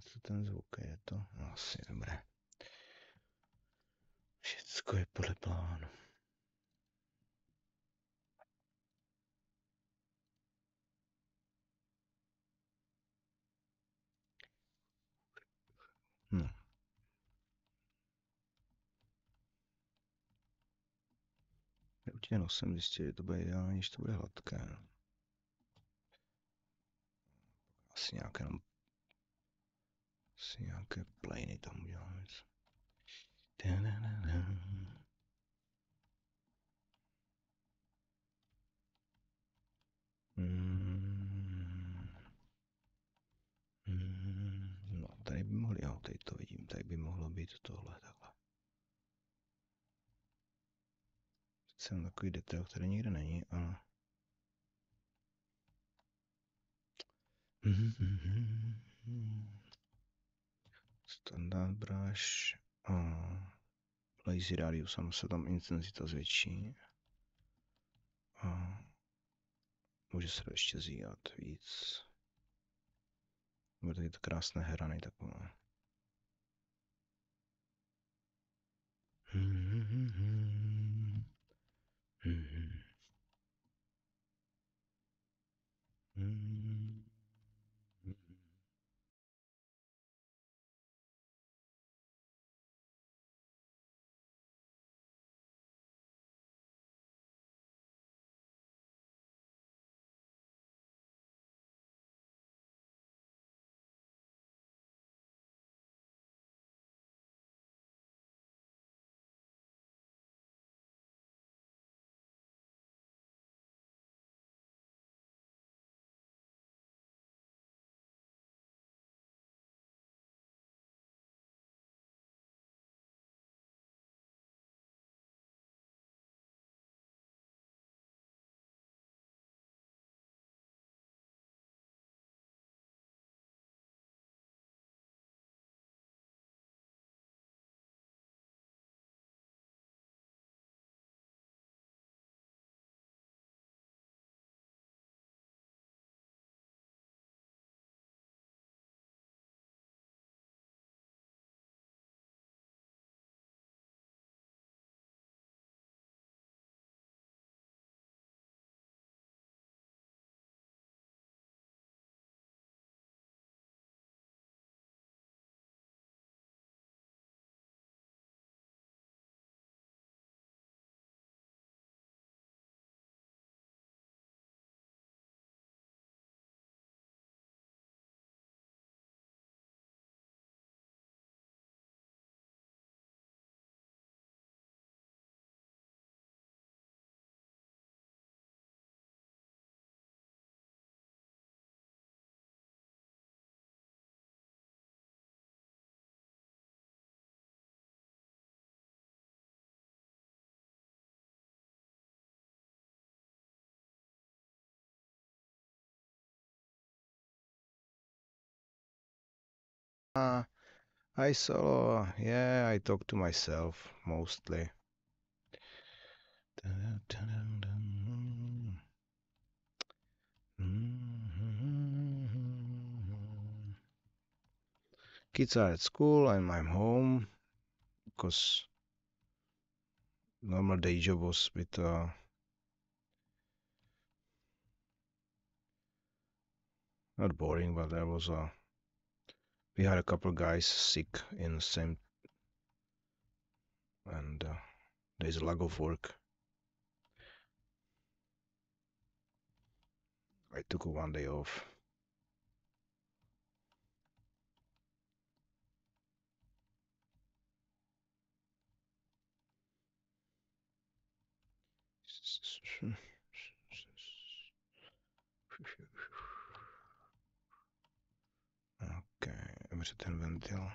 Co ten zvuk je to? No, asi dobré. Všecko je podle plánu. No. Určitě nosem zjistil, že to bude ideální, když to bude hladké. Asi nějaké plainy tam uděláme. No, tady by mohli, jo, tady to vidím, tady by mohlo být tohle takhle. Jsem takový detail, který nikde není, ale... Standard brush a lazy radius, ano, se tam intenzita zvětší. A může se to ještě zjídat víc. Bude tady to krásné herany takové. Hi Solo, yeah, I talk to myself mostly. Kids are at school and I'm home because normal day job was a bit not boring, but there was we had a couple guys sick in the same, and there's a lack of work. I took 1 day off. Okay, ever ten ventil.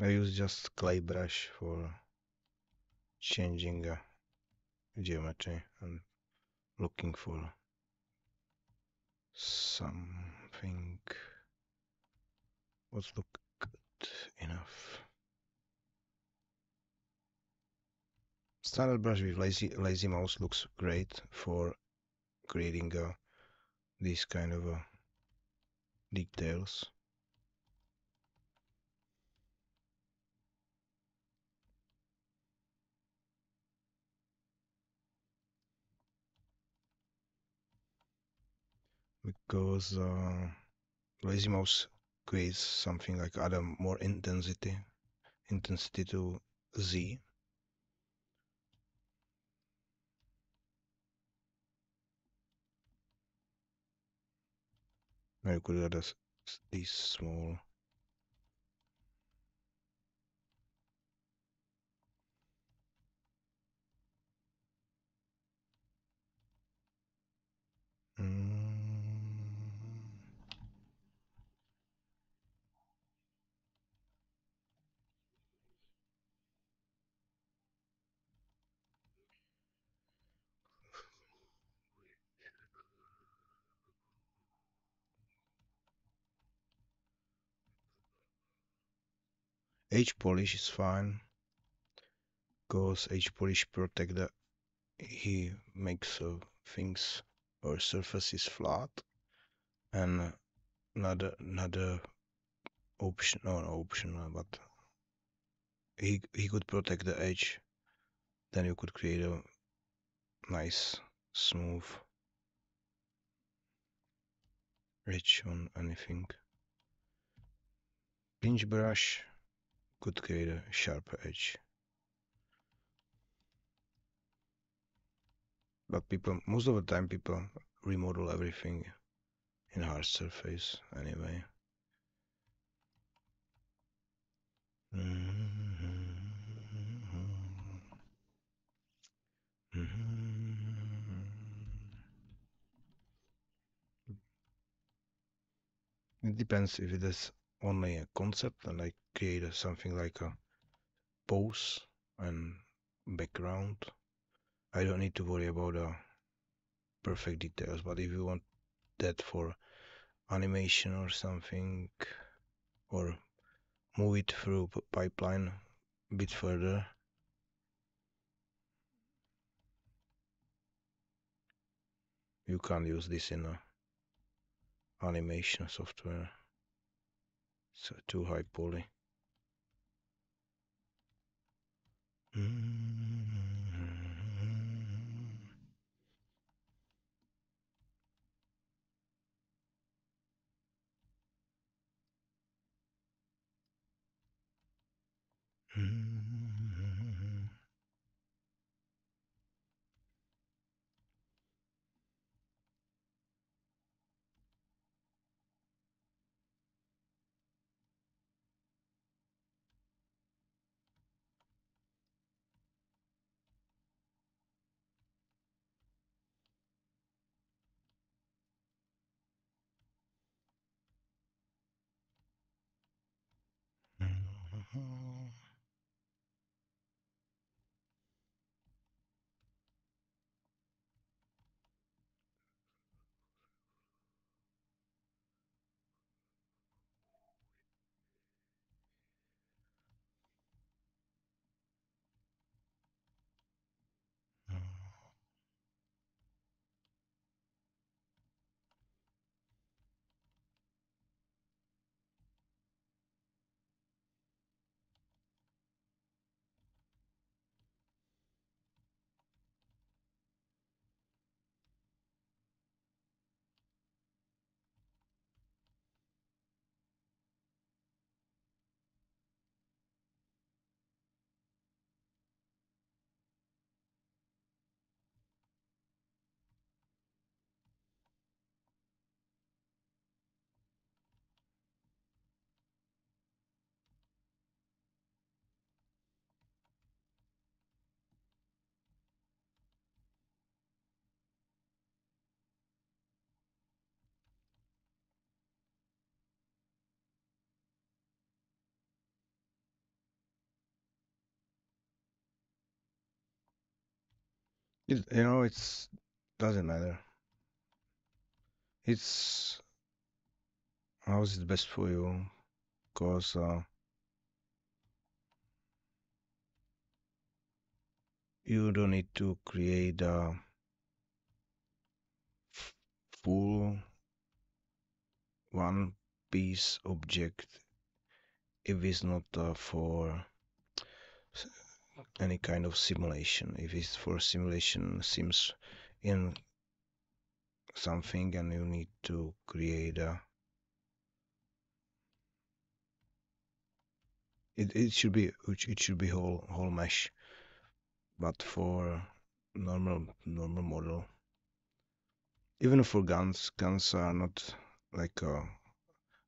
I use just clay brush for changing geometry and looking for something what look good enough. Standard brush with lazy mouse looks great for creating these kind of details. Because lazy mouse creates something like other more intensity to Z. I could add these small. Edge polish is fine because edge polish protect the he makes things or surfaces flat, and another option or optional, but he could protect the edge. Then you could create a nice smooth edge on anything. Pinch brush could create a sharper edge. But most of the time people remodel everything in hard surface anyway. It depends if it is only a concept and I create something like a pose and background. I don't need to worry about perfect details, but if you want that for animation or something, or move it through pipeline a bit further, you can't use this in a animation software. It's too high poly. It's doesn't matter. It's how's it best for you? Cause you don't need to create a full one piece object if it's not for any kind of simulation. If it's for simulation sims in something and you need to create a it should be whole mesh, but for normal model, even for guns are not like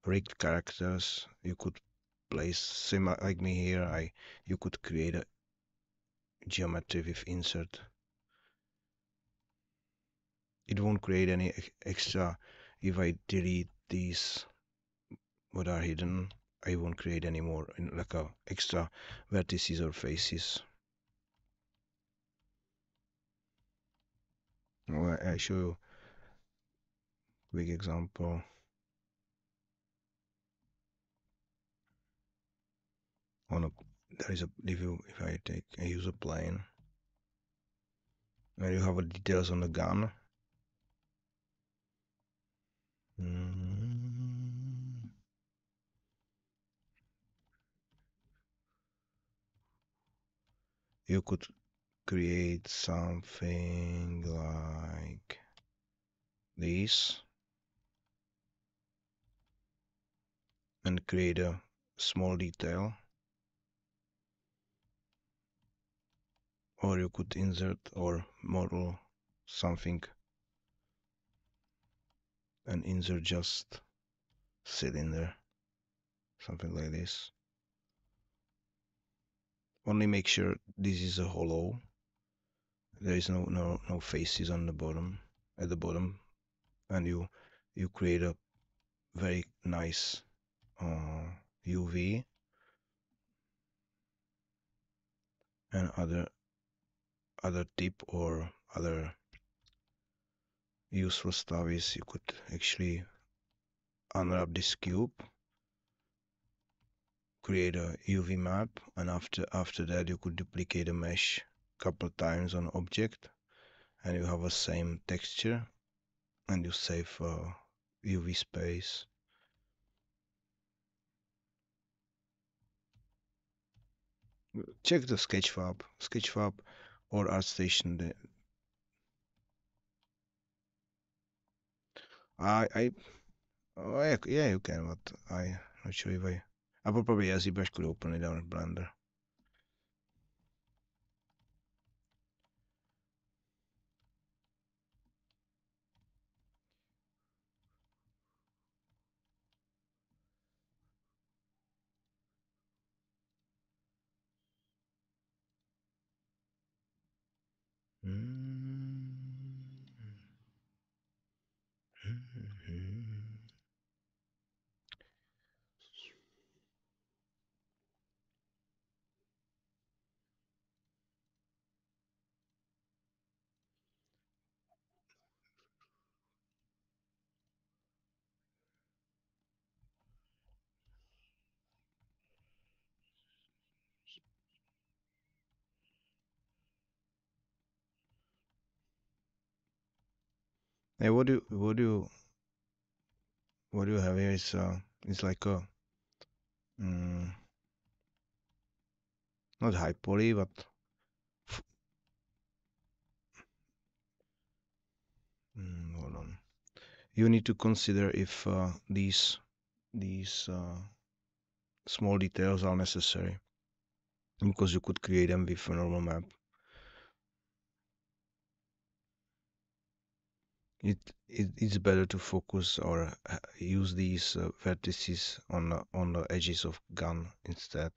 rigged characters. You could place same like me here. You could create a geometry with insert. It won't create any extra. If I delete these what are hidden, I won't create any more like a extra vertices or faces. Well, I show you a quick example. On a there is a if I use a plane where you have a details on the gun. Mm. You could create something like this and create a small detail, or you could insert or model something and insert just cylinder, something like this. Only make sure this is a hollow. There is no faces on the bottom, at the bottom, and you create a very nice UV and other tip or other useful stuff is you could actually unwrap this cube, create a UV map, and after that you could duplicate a mesh couple times on object, and you have a same texture, and you save UV space. Check the Sketchfab or ArtStation. I oh, yeah, you can, but I'm not sure if I would probably as ZBrush could open it on Blender. Hey, what do you have here is it's like a mm, not high poly, but hold on. You need to consider if these small details are necessary, because you could create them with a normal map. It's better to focus or use these vertices on the edges of gun instead.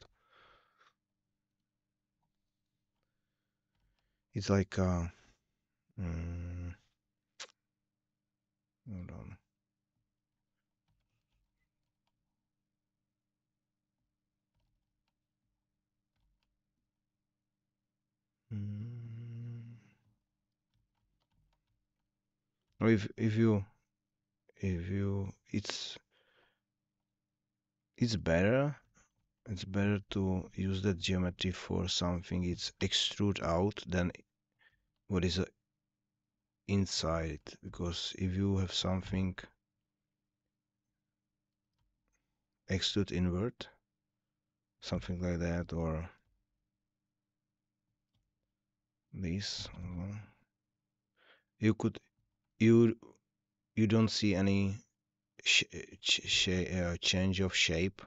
It's like hold on. Or if you it's better to use that geometry for something it's extrude out than what is inside, because if you have something extrude inward, something like that, or this, you could you you don't see any sh change of shape.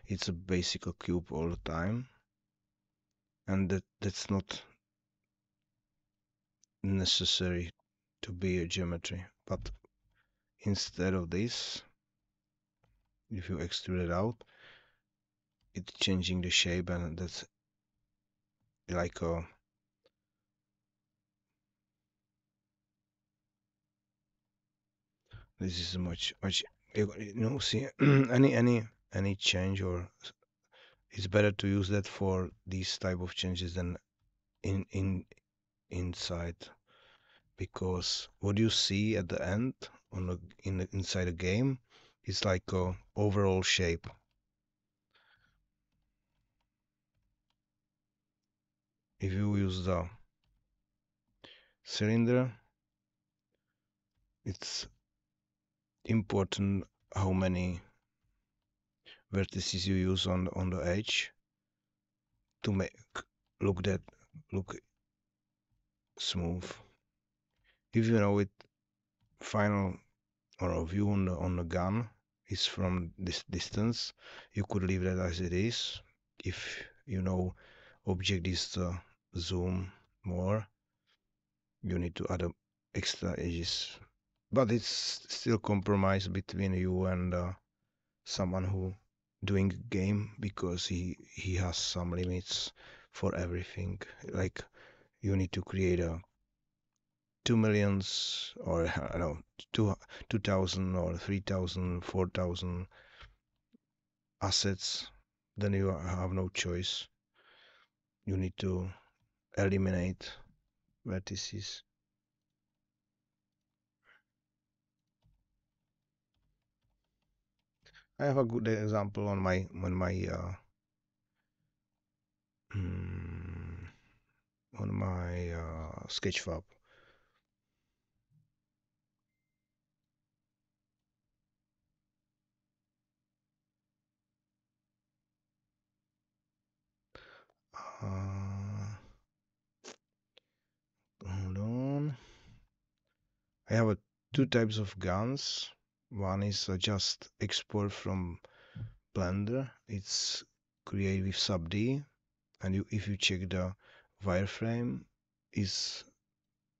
It's a basic cube all the time, and that's not necessary to be a geometry. But instead of this, if you extrude it out, it's changing the shape, and that's like a this is much see any change, or it's better to use that for these type of changes than in inside, because what you see at the end on inside a game is like a overall shape. If you use the cylinder, it's important how many vertices you use on the edge to make look smooth. If you know it final or a view on the gun is from this distance, you could leave that as it is. If you know object is to zoom more, you need to add extra edges. But it's still compromise between you and someone who doing game, because he has some limits for everything. Like you need to create a 2 millions, or I don't know, 2,000 or 3,000, 4,000 assets, then you have no choice. You need to eliminate vertices. I have a good example mm, on my Sketchfab. Uh, Hold on. I have two types of guns. One is just export from Blender. It's created with sub-D, and if you check the wireframe, is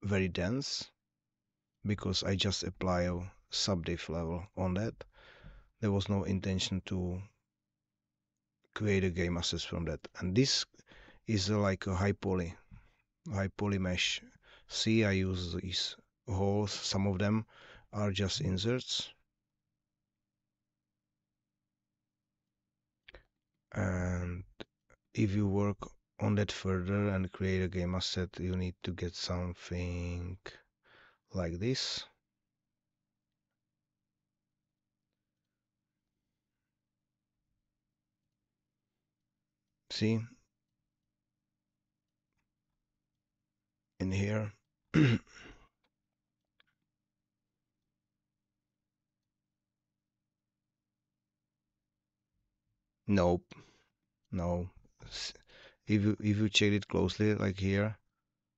very dense because I just apply a sub-diff level on that. There was no intention to create a game assets from that. And this is like a high poly mesh. See, I use these holes. Some of them are just inserts. And if you work on that further and create a game asset, you need to get something like this. See, in here. Nope, no. If you check it closely, like here,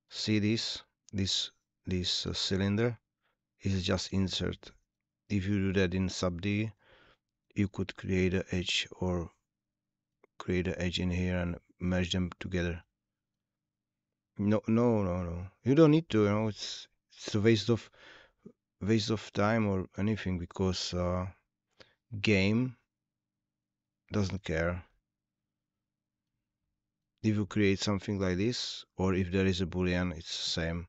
see this cylinder is just insert. If you do that in sub D, you could create an edge, or create an edge in here and merge them together. No, no, no, no. You don't need to. It's a waste of time or anything, because game doesn't care if you create something like this, or if there is a boolean. It's the same.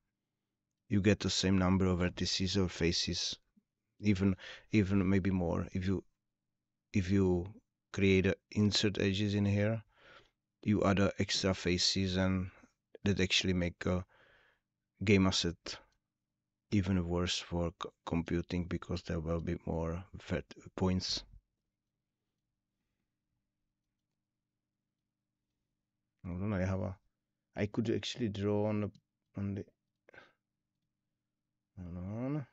You get the same number of vertices or faces, even maybe more. If you create insert edges in here, you add extra faces, and that actually make a game asset even worse for computing because there will be more points. Hold on, I could actually draw on the hold on.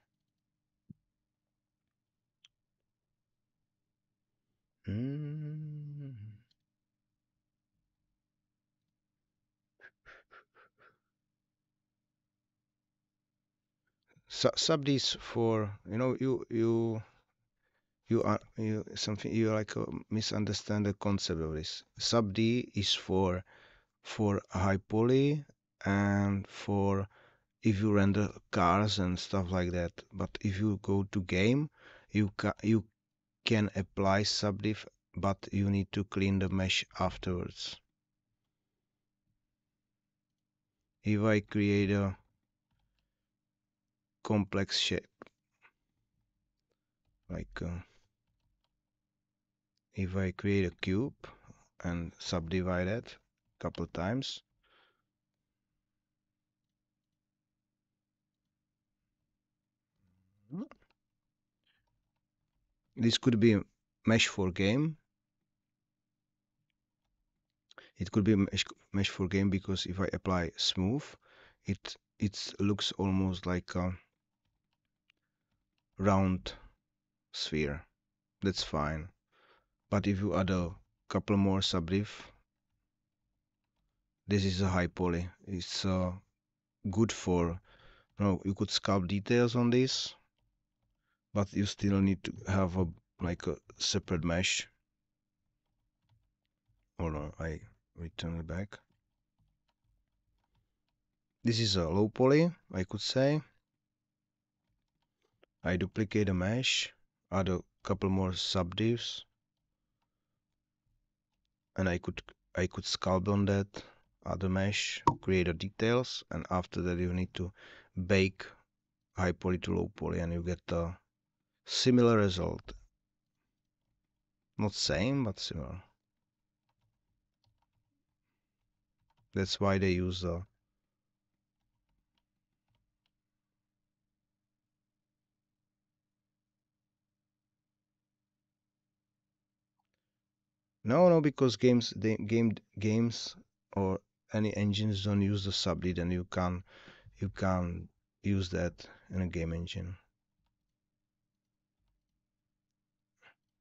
Mm. Subd's for you something you like misunderstand the concept of this. Sub D is for high poly and for if you render cars and stuff like that. But if you go to game, you can apply subdiff, but you need to clean the mesh afterwards. If I create a complex shape, like if I create a cube and subdivide it a couple times, this could be a mesh for game. It could be a mesh for game because if I apply smooth, it looks almost like a round sphere. That's fine. But if you add a couple more subdiff, this is a high poly. It's good for you could sculpt details on this, but you still need to have a like a separate mesh. Hold on, I return it back. This is a low poly, I could say. I duplicate a mesh, add a couple more subdivs, and I could sculpt on that other mesh, create the details, and after that you need to bake high poly to low poly, and you get a similar result. Not same, but similar. That's why they use the no, because games or any engines don't use the subdid, and you can use that in a game engine.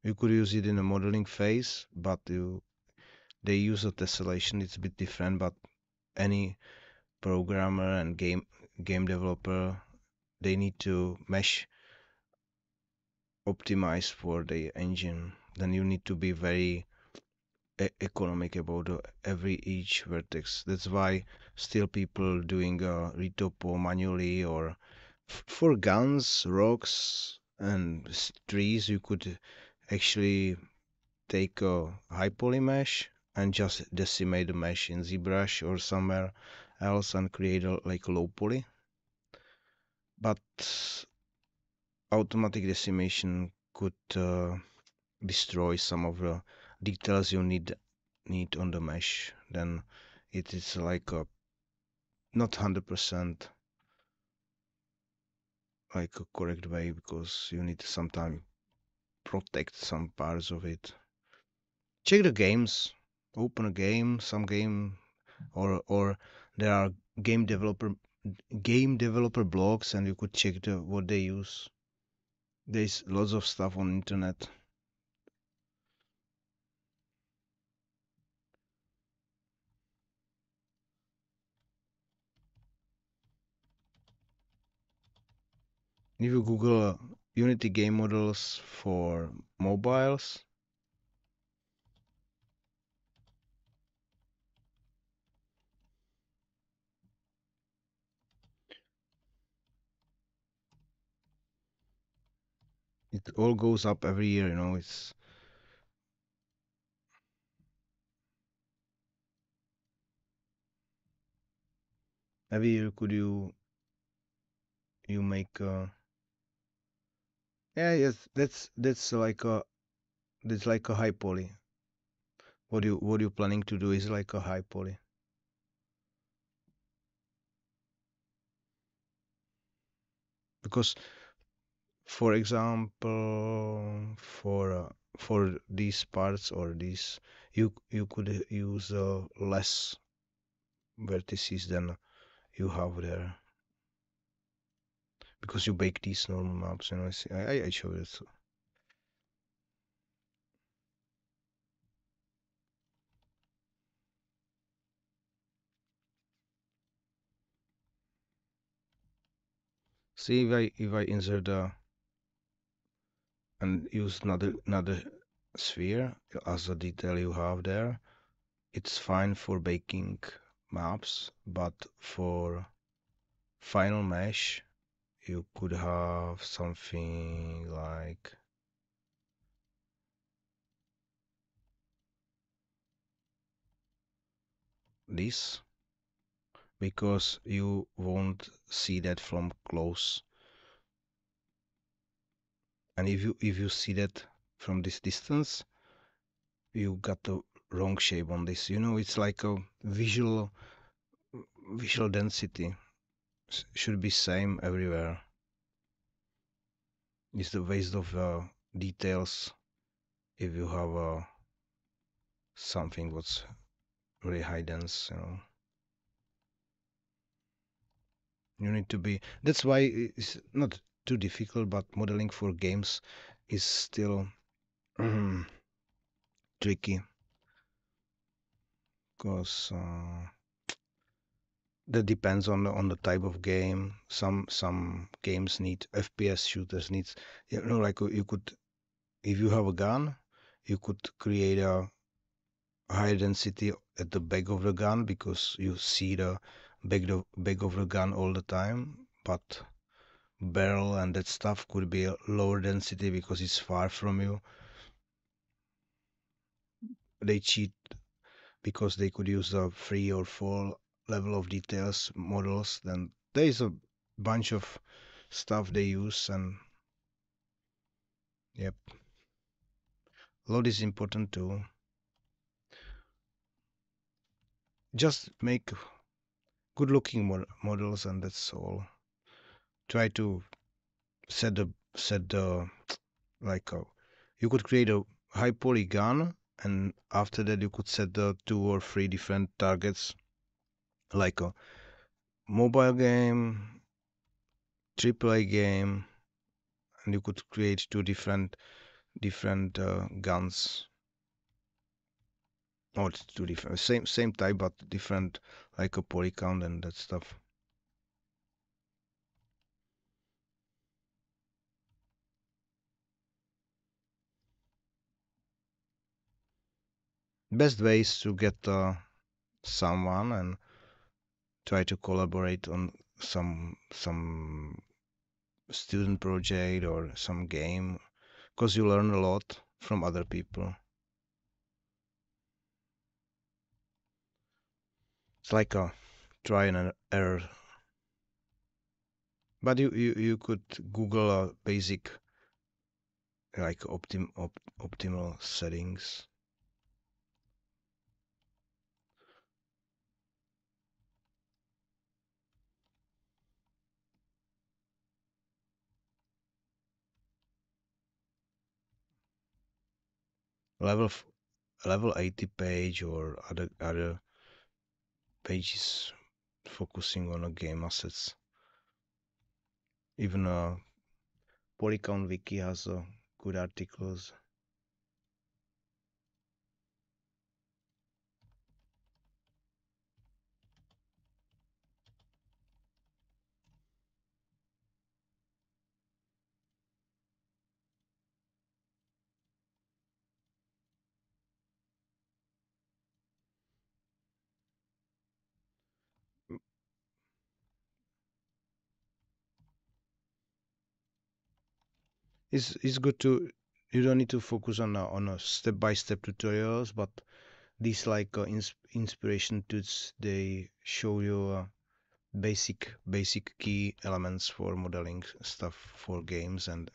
You could use it in a modeling phase, but they use a tessellation. It's a bit different, but any programmer and game developer, they need to mesh optimize for the engine. Then you need to be very economic about every each vertex. That's why still people doing retopo manually, or for guns, rocks, and trees, you could actually take a high poly mesh and just decimate the mesh in ZBrush or somewhere else and create a like low poly. But automatic decimation could destroy some of the details you need on the mesh. Then it is like a not 100% like a correct way because you need to sometimes protect some parts of it. Check the games. Open a game, some game, or there are game developer blogs, and you could check what they use. There's lots of stuff on internet. If you Google Unity game models for mobiles, it all goes up every year. It's every year. Could you make yeah, yes, that's like a high poly. What you planning to do is like a high poly. because for example, for these parts or these, you could use less vertices than you have there because you bake these normal maps. You know, I showed it. See if I insert and use another sphere as a detail you have there, it's fine for baking maps, but for final mesh you could have something like this, because you won't see that from close, and if you see that from this distance, you got the wrong shape on this. You know, it's like a visual density should be same everywhere. It's the waste of details if you have something what's really high dense. You need to be. That's why it's not too difficult, but modeling for games is still tricky because that depends on the type of game. Some games need FPS shooters needs, like you could, if you have a gun, you could create a high density at the back of the gun because you see the back of the gun all the time, but barrel and that stuff could be a lower density because it's far from you. They cheat because they could use a 3 or 4 level of details models. Then there is a bunch of stuff they use, and yep, load is important too. Just make good looking models, and that's all. Try to set the like you could create a high polygon, and after that you could set the 2 or 3 different targets, like a mobile game, AAA game, and you could create 2 different guns, or 2 different same type but different, like a polygon and that stuff. Best way is to get someone and try to collaborate on some student project or some game, because you learn a lot from other people. It's like a try and error. But you could Google a basic, like optimal settings. Level level 80 page or other pages focusing on a game assets. Even Polycount Wiki has good articles. It's good to, you don't need to focus on a step by step tutorials, but these like inspiration tools, they show you basic key elements for modeling stuff for games, and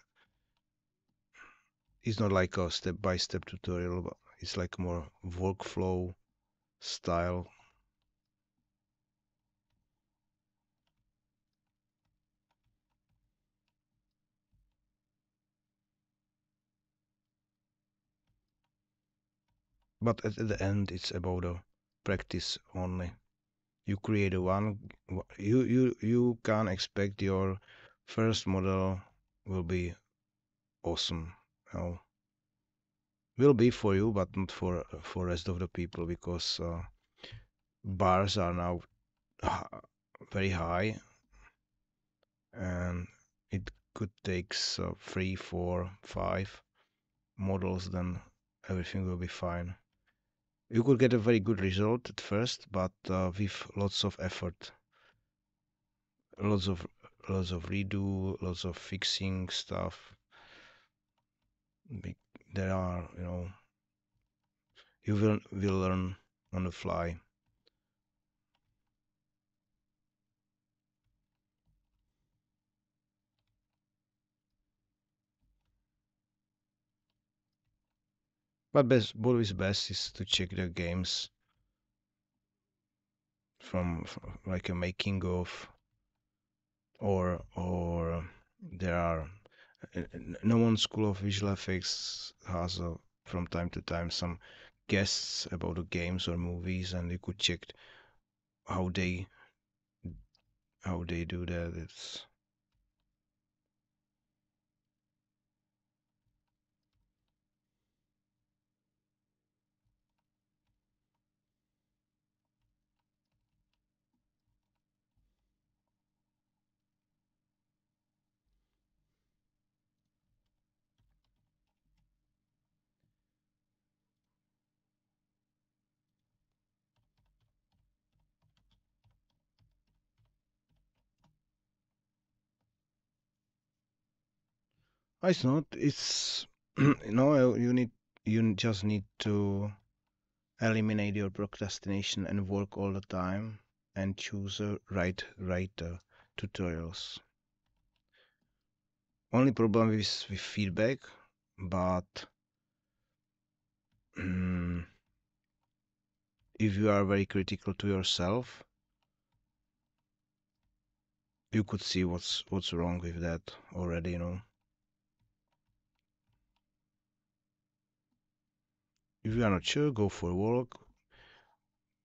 it's not like a step by step tutorial, but it's like more workflow style. But at the end, it's about a practice only. You create a one, you can expect your first model will be awesome. You will be for you, but not for rest of the people because bars are now very high, and it could take 3, 4, 5 models, then everything will be fine. You could get a very good result at first, but with lots of effort, lots of lots of redo, lots of fixing stuff. There are, you will learn on the fly. But what is best is to check the games from like a making of, or there are no one school of visual effects has from time to time some guests about the games or movies, and you could check how they how they do that. It's it's not. It's you just need to eliminate your procrastination and work all the time and choose a right tutorials. Only problem is with feedback, but mm, if you are very critical to yourself, you could see what's wrong with that already. If you are not sure, go for a walk,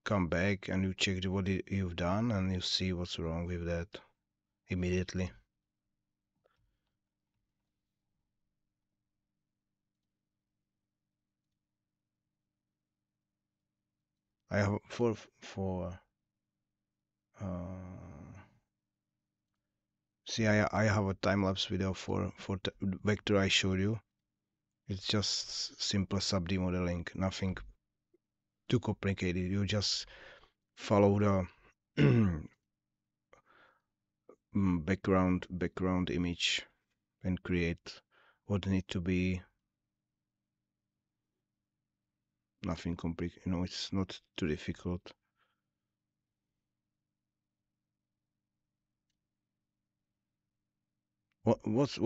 come back, and you check what you've done, and you see what's wrong with that immediately. I have for uh, see, I have a time lapse video for vector I showed you. It's just simple sub-D modeling, nothing too complicated. You just follow the background image and create what need to be. Nothing complicated. It's not too difficult. What's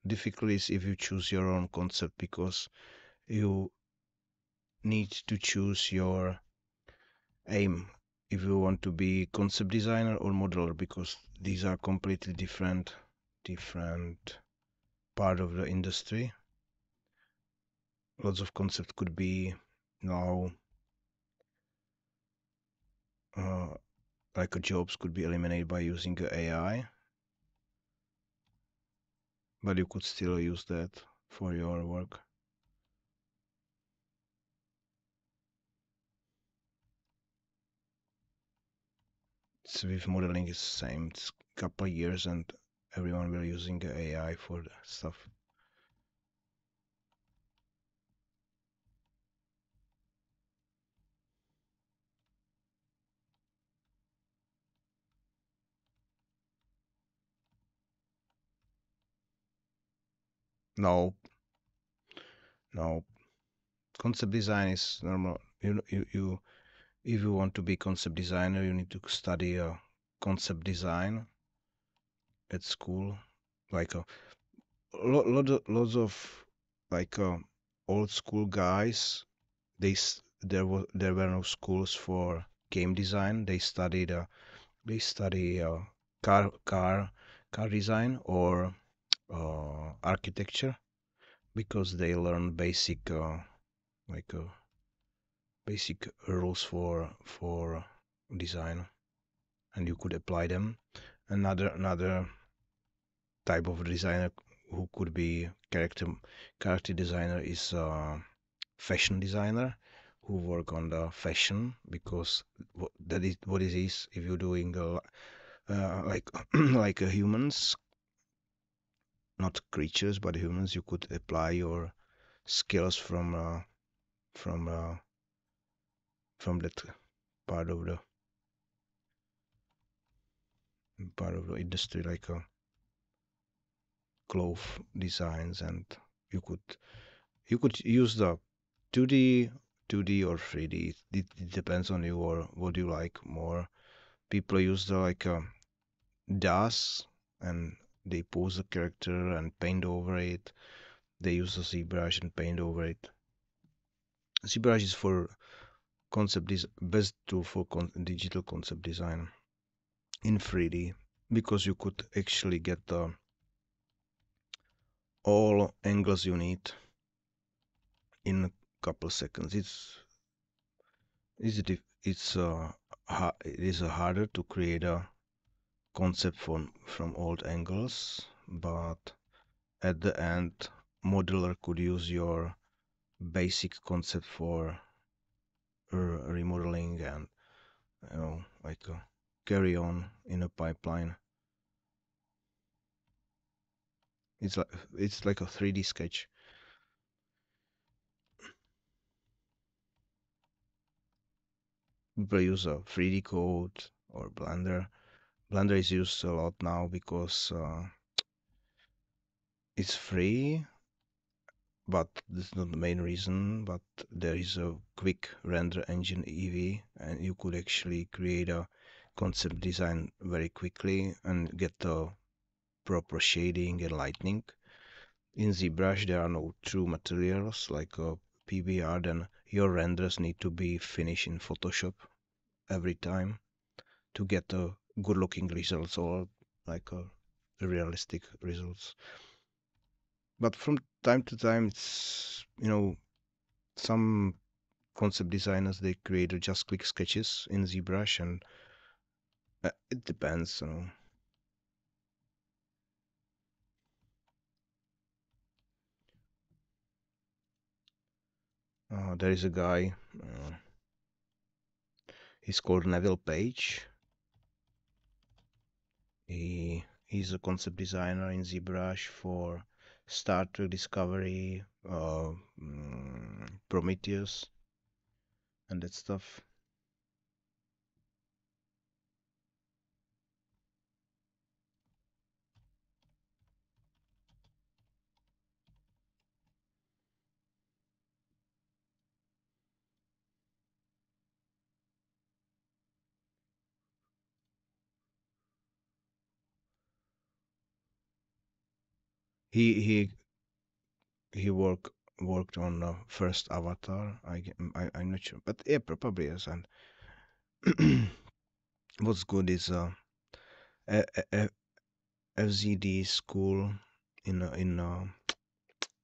difficult is if you choose your own concept, because you need to choose your aim if you want to be concept designer or modeler, because these are completely different part of the industry. Lots of concept could be now uh, like jobs could be eliminated by using AI, but you could still use that for your work. It's with modeling is the same. It's a couple of years and everyone will using AI for the stuff. No, no. Concept design is normal. If you want to be concept designer, you need to study concept design at school. Like lots of like old school guys. There were no schools for game design. They study car car design or architecture, because they learn basic like basic rules for design, and you could apply them. Another type of designer who could be character designer is fashion designer who work on the fashion, because that is what it is. If you're doing like like humans, not creatures but humans, you could apply your skills from uh, from that part of the industry, like cloth designs, and you could use the 2D 2D or 3D. It depends on you or what you like more. People use the like DAS, and they pose the character and paint over it. They use the ZBrush and paint over it. ZBrush is for best tool for digital concept design in 3D, because you could actually get all angles you need in a couple seconds. It is harder to create a concept from old angles, but at the end, modeler could use your basic concept for remodeling, and like carry on in a pipeline. It's like a 3D sketch. People use a 3D code or Blender. Blender is used a lot now because it's free, but this is not the main reason. But there is a quick render engine, EV, and you could actually create a concept design very quickly and get the proper shading and lighting. In ZBrush, there are no true materials like PBR, then your renders need to be finished in Photoshop every time to get good looking results, or like realistic results. But from time to time, it's some concept designers, they create just quick sketches in ZBrush, and it depends. There is a guy. He's called Neville Page. He's a concept designer in ZBrush for Star Trek Discovery, Prometheus, and that stuff. He he he worked on the first Avatar. I'm not sure, but yeah, probably yes. And what's good is a, a, FZD school in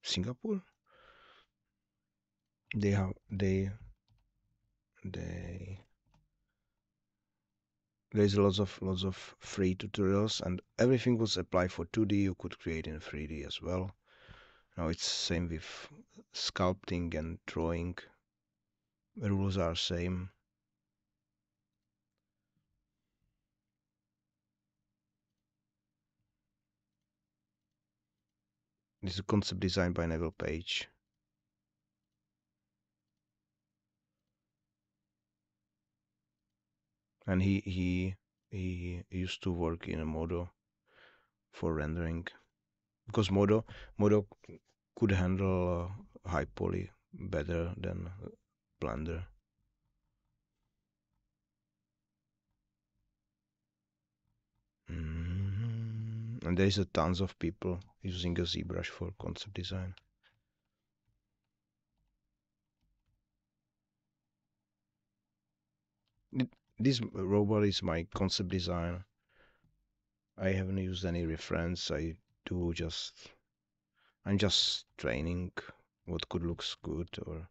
Singapore. They have they there's lots of free tutorials, and everything was applied for 2D. You could create in 3D as well. Now it's same with sculpting and drawing. The rules are same. This is a concept designed by Neville Page. And he used to work in a Modo for rendering, because Modo could handle high poly better than Blender. And there's a tons of people using a ZBrush for concept design. This robot is my concept design. I haven't used any reference. Do just I'm just training what could looks good, or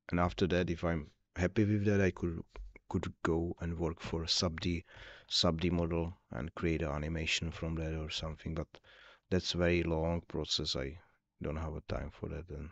And after that, if I'm happy with that, I could go and work for sub D model and create an animation from that or something. But that's a very long process. I don't have a time for that then.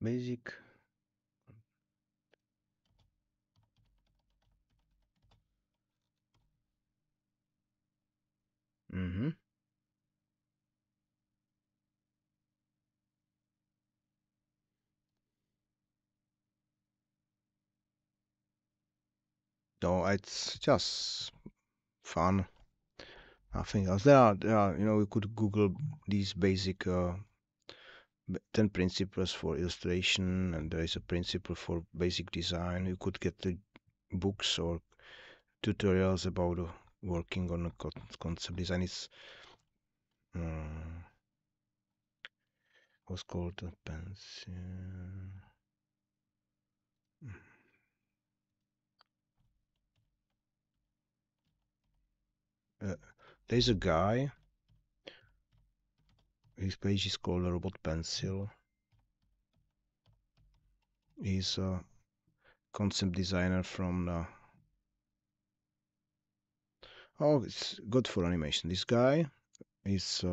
Basic. Mm-hmm. No, it's just fun. Nothing else. We could Google these basic 10 principles for illustration, and there is a principle for basic design. You could get the books or tutorials about working on a concept design. It's what's called a pencil. Uh, there's a guy. His page is called Robot Pencil. He's a concept designer from oh, it's good for animation. This guy is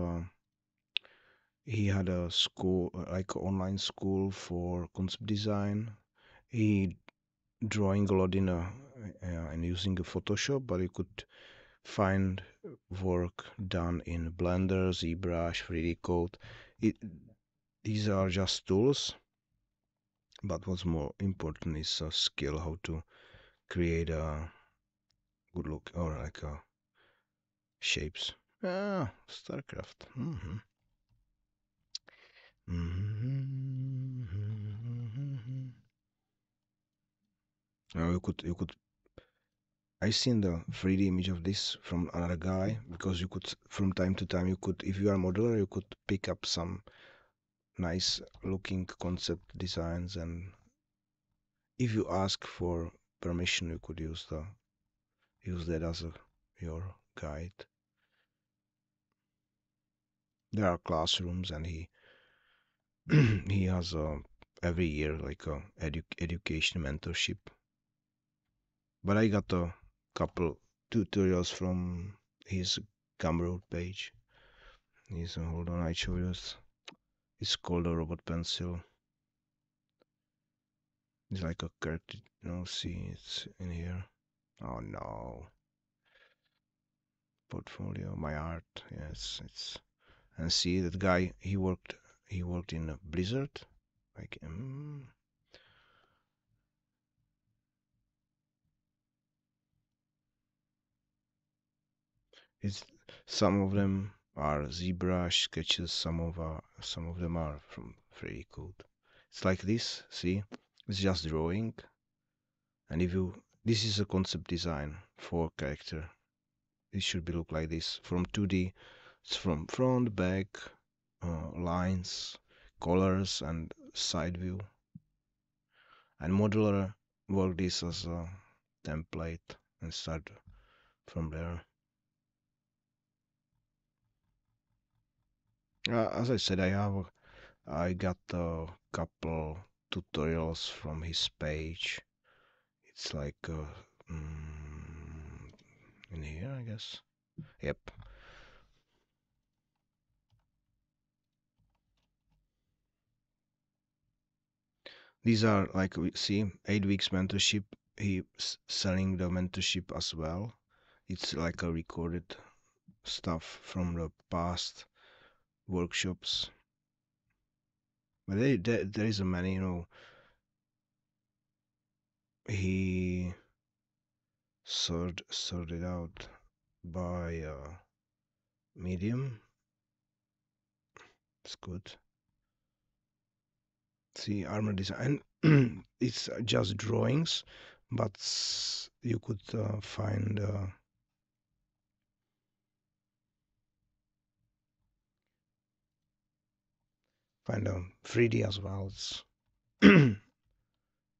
he had a school like online school for concept design. He drawing a lot in and using a Photoshop, but you could find work done in Blender, ZBrush, 3D Code. It, these are just tools, but what's more important is a skill how to create a good look or like shapes. Ah, StarCraft. Mm-hmm. Mm-hmm. You could I seen the 3D image of this from another guy because you could from time to time you could if you are a modeler you could pick up some nice looking concept designs, and if you ask for permission you could use that as your guide. There are classrooms, and he he has every year like a education mentorship. But I got a couple tutorials from his Gumroad page. He's hold on, I show you this. It's called a robot pencil. It's like a character. No, see, it's in here. Oh no, portfolio, my art. Yes, it's and see that guy. He worked in a Blizzard. Like it's some of them are ZBrush sketches. Some of them are from 3D Code. It's like this. See, it's just drawing. And if you this is a concept design for character. It should be look like this from 2D. It's from front, back, lines, colors, and side view. And modular work this as a template and start from there. As I said, I got a couple tutorials from his page. It's like in here, I guess. Yep. These are like we see 8 weeks mentorship. He's selling the mentorship as well. It's like a recorded stuff from the past workshops. But there is a many, he sorted out by medium. It's good. See, armor design. It's just drawings, but you could find find 3D as well.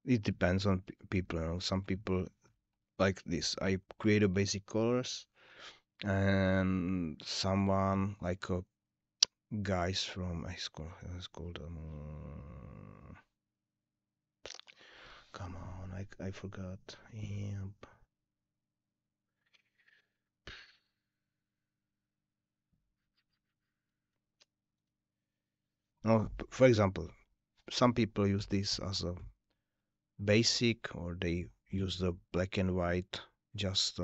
It depends on people. Some people like this. I create a basic colors, and someone like a guys from it's called come on, I forgot. Yep. No, for example, some people use this as a basic, or they use the black and white, just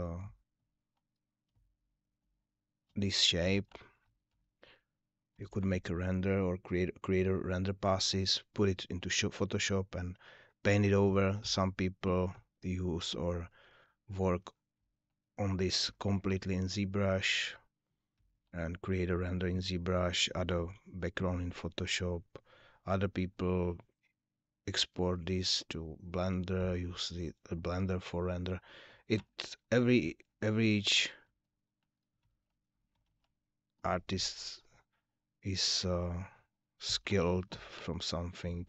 this shape. You could make a render or create a render passes, put it into Photoshop and paint it over. Some people use or work on this completely in ZBrush and create a render in ZBrush, other background in Photoshop. Other people export this to Blender, use the Blender for render. It every each artist is skilled from something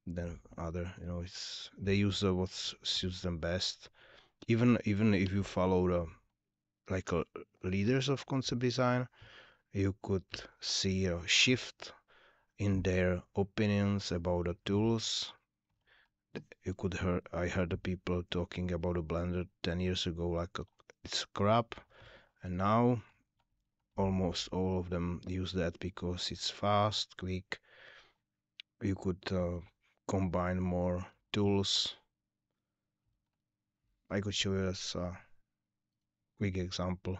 than other. It's they use what suits them best. Even if you follow the like leaders of concept design, you could see a shift in their opinions about the tools. I heard the people talking about a Blender 10 years ago like it's crap, and now almost all of them use that because it's fast, quick. You could combine more tools. I could show you as a quick example.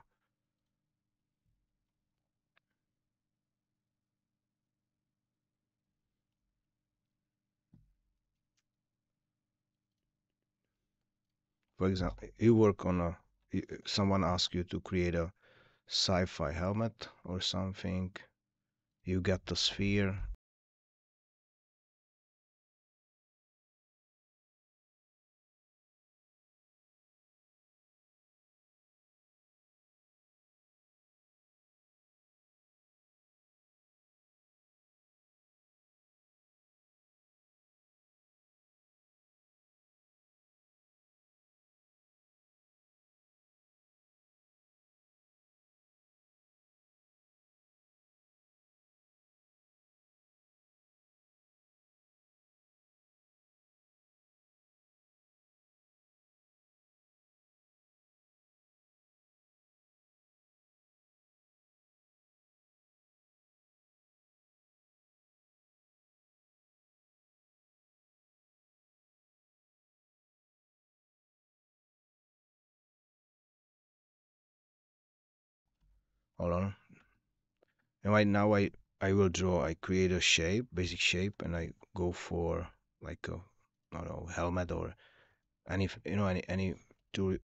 For example, you work on someone asks you to create a sci-fi helmet or something. You get the sphere. Hold on. And right now I will draw. I create a shape, basic shape, and I go for like a I don't know helmet or any any tool.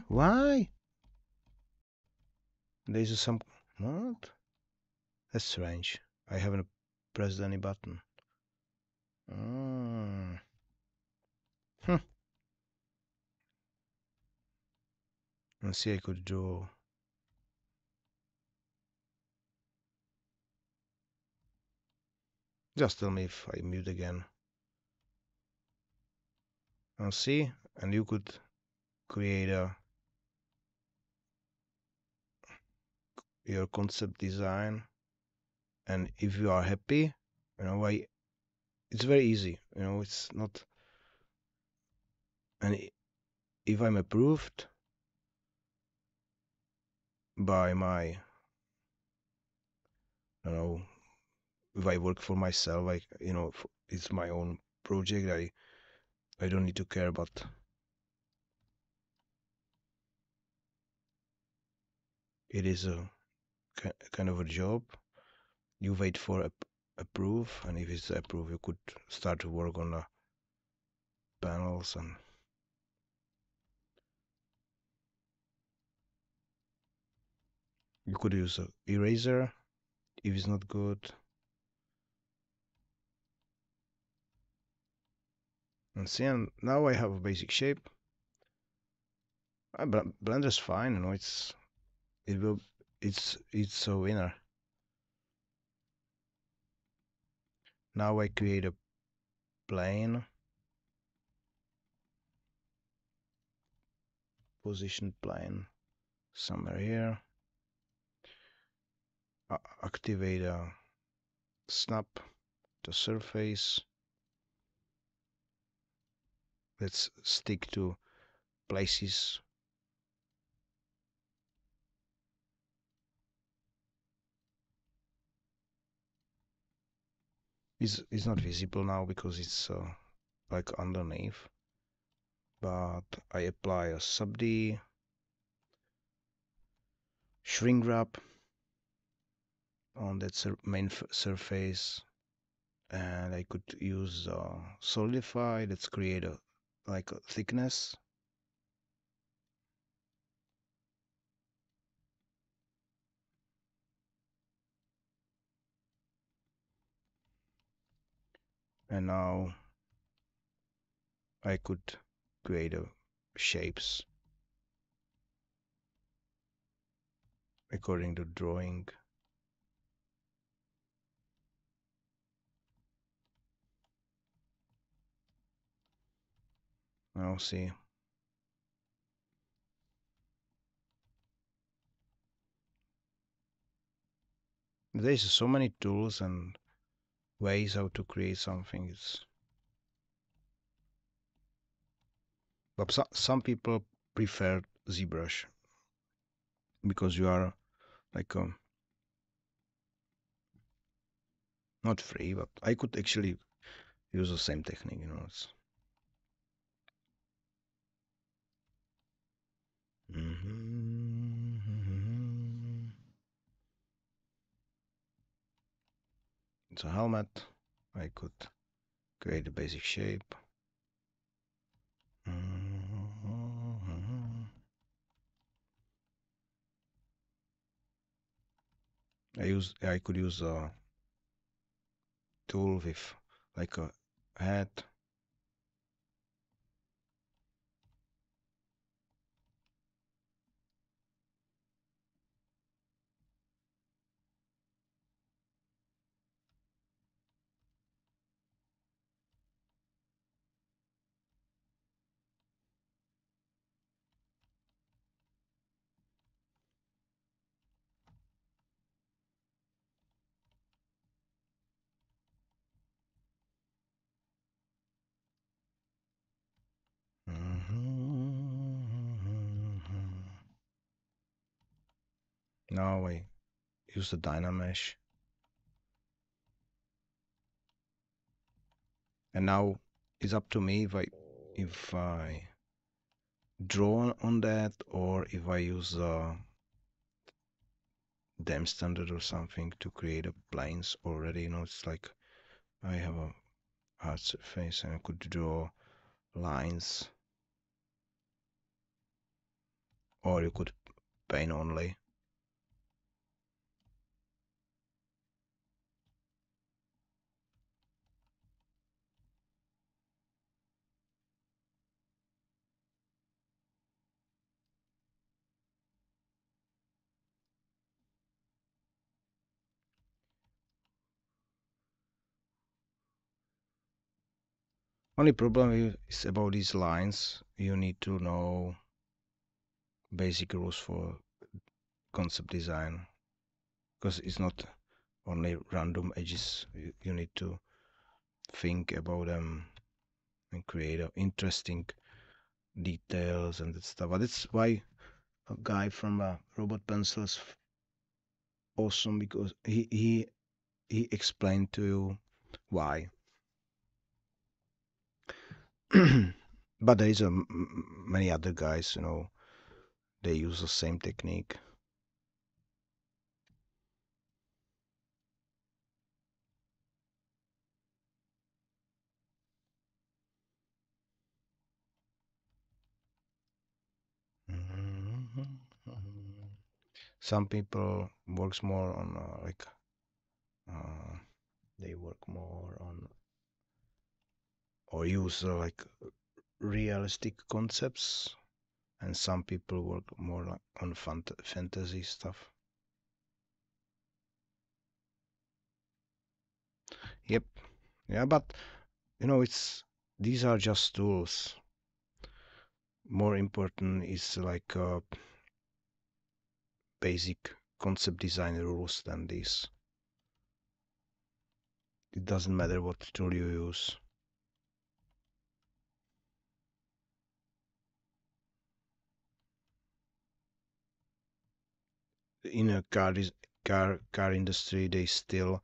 Why? There's some... What? That's strange. I haven't pressed any button. Mm. Hm. Let's see, I could draw... Just tell me if I mute again. And see, and you could create your concept design, and if you are happy, it's very easy. It's not. And if I'm approved by my, if I work for myself, it's my own project. I don't need to care, but it is a kind of a job. You wait for approve, and if it's approved, you could start to work on the panels, and you could use a eraser if it's not good. And see, and now I have a basic shape. Blender's fine, it's a winner. Now I create a plane, position plane somewhere here. Activate a snap the surface. Let's stick to places. It's not visible now because it's like underneath. But I apply a sub D, shrink wrap on that main surface, and I could use solidify. Let's create a thickness. And now I could create shapes according to drawing. Now see. There's so many tools and ways how to create something. But some people prefer ZBrush because you are like not free, but I could actually use the same technique. It's a helmet. I could create a basic shape. I could use a tool with like a head. Now I use the Dynamesh. And now it's up to me if I draw on that or if I use dem standard or something to create a planes already. It's like I have a hard surface and I could draw lines. or you could paint only. Only problem is about these lines. You need to know basic rules for concept design, because it's not only random edges. You need to think about them and create interesting details and that stuff. But that's why a guy from Robot Pencils awesome, because he explained to you why. But there is many other guys, they use the same technique. Some people works more on uh, they work more on or use like realistic concepts, and some people work more like on fantasy stuff. Yep. Yeah, but it's these are just tools. More important is like basic concept design rules than this. It doesn't matter what tool you use. In a car industry, they still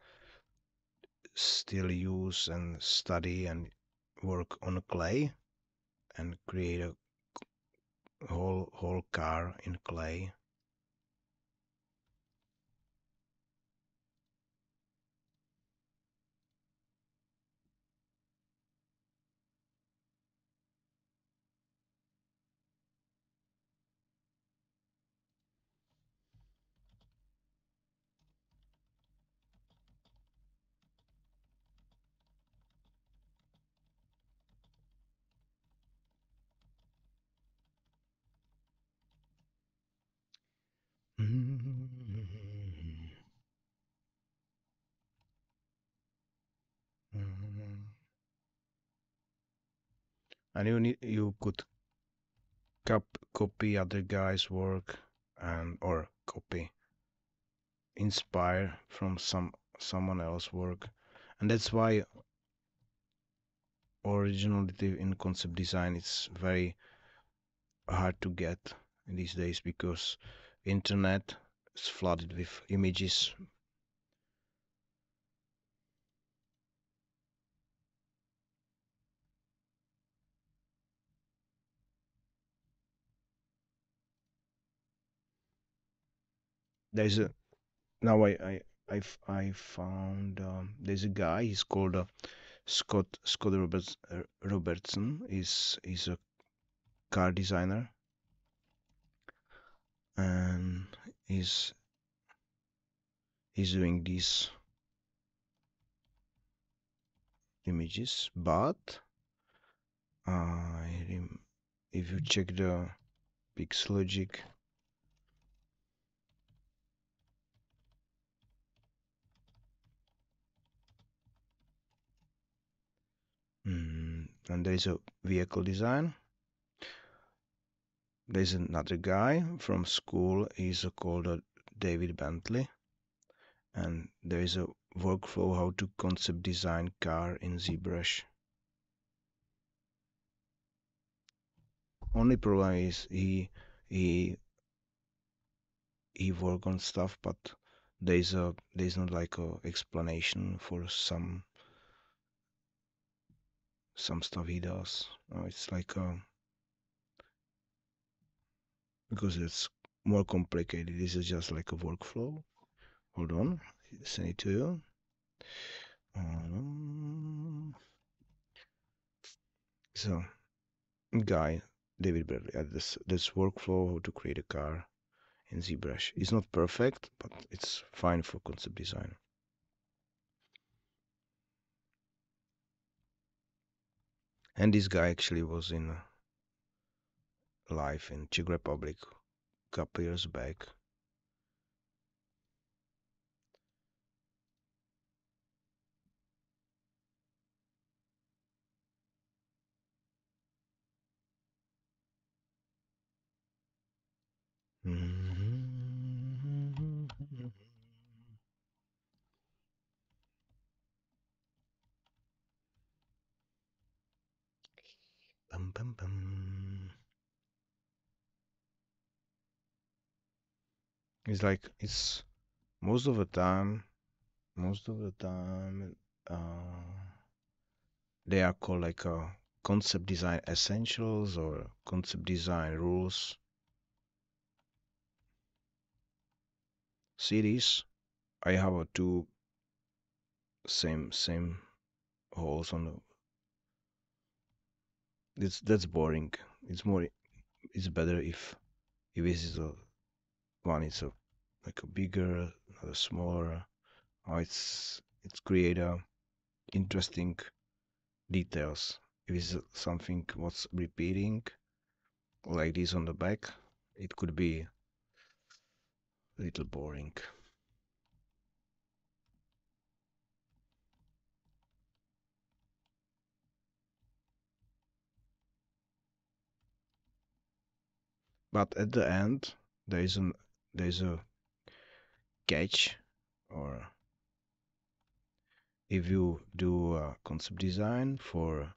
use and study and work on clay and create a whole car in clay. And you could copy other guys' work, and or inspire from someone else's work. And that's why originality in concept design is very hard to get in these days, because internet is flooded with images. There's a now I found there's a guy. He's called Scott Robertson. Is a car designer, and he's he's doing these images. But if you check the pixel logic, and there's a vehicle design. There's another guy from school. He's called David Bentley, and there is a workflow how to concept design car in ZBrush. Only problem is he he work on stuff, but there's not like a explanation for some stuff he does. It's like because it's more complicated. This is just like a workflow. Hold on, send it to you. So guy David Bradley at this workflow how to create a car in ZBrush. It's not perfect, but it's fine for concept design. And this guy actually was in live in Czech Republic a couple years back. Bum, bum, bum. It's like it's most of the time, uh, they are called like concept design essentials or concept design rules. Series. I have a two same holes on the. That's boring. It's more. It's better if this is a one. It's a like a bigger, a smaller. It's create a interesting details. If it's something what's repeating like this on the back, it could be a little boring. But at the end, there is a catch, or if you do concept design for